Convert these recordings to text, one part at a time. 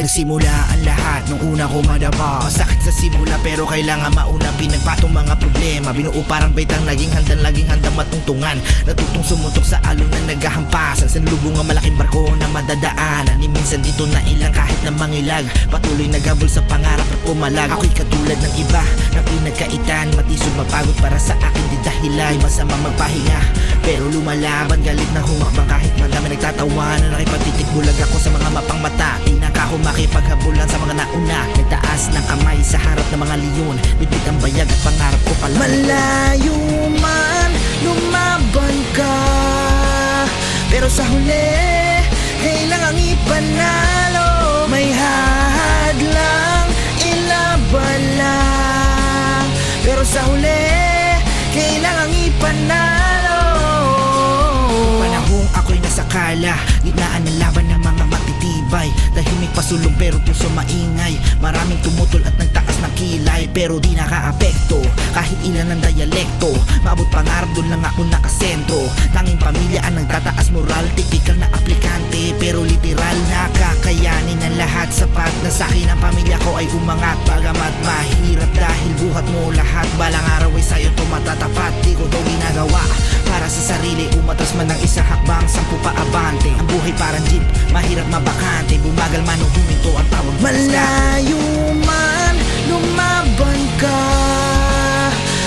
nagsimula ang lahat nung una ko madapa. Masakit sa simula pero kailangan mauna. Pinagpatong mga problema, binuo parang baitang laging handang matungtungan. Natutong sumuntok sa alon na naghahampasan. Sanlubong ang malaking barko na madadaanan. Minsan dito na ilang kahit na mangilag. Patuloy naghabol sa pangarap at pumalag. Ako'y katulad ng iba na pinagkaitan. Matisod mapagod para sa akin di dahilan. Masama magpahinga pero lumalaban. Galit na humakbang kahit madami nagtatawanan. Nakipagtitik bulag ako sa mga mapang mata. Di na ako makipaghabulan sa mga nauna. Nagtaas ng kamay sa harap ng mga leon. Bitbit ang bayag at pangarap ko pala. Malayo man lumaban ka, pero sa huli kailangang ipanalo. May hadlang ilaban lang, pero sa huli kailangang ipanalo. Panahong ako'y nasa kala, gitnaan ng laban ng mga matitibay. Tahimik pasulong pero puso maingay. Maraming tumutol at nagtaas ng kilay, pero di nakaapekto kahit ilan ang dialekto. Maabot pangarap doon lang ako nakasentro. Tanging pamilya ang nagtataas moral. Tipikal na aplikante pero literal na kakayanin ng lahat. Sapat na sa'kin ang pamilya ko ay umangat. Bagamat mahirap dahil buhat mo lahat. Balang araw ay sa'yo to matatapat. Di ko to ginagawa para sa sarili. Umatras man ng isang hakbang, 10 pa abante. Ang buhay parang jeep, mahirap mabakante. Bumagal man o huminto ang tawag. Malayo man lumaban ka,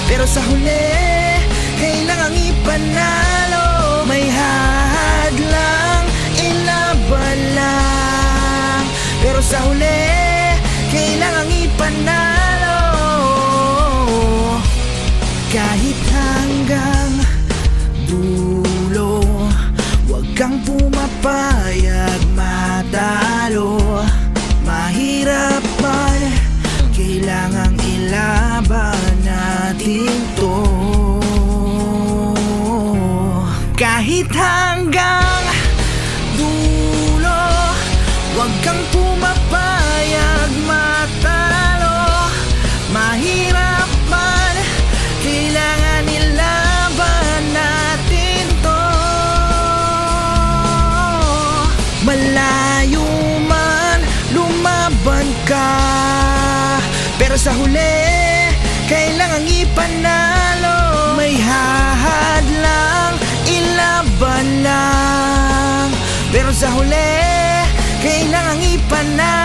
pero sa huli kailangang ipanalo. May hadlang ilaban lang, pero sa huli kailangang ipanalo. Kahit hanggang dulo, wag kang pumapayag matalo. Mahirap man, kailangang ilaban natin to. Kahit hanggang dulo, wag kang pumapayag matalo. Mahirap man, kailangan ilaban natin to. Malayo man lumaban ka, pero sa huli kailangang ipanalo. May hahadlang ilaban lang, pero sa huli kailangang ipanalo.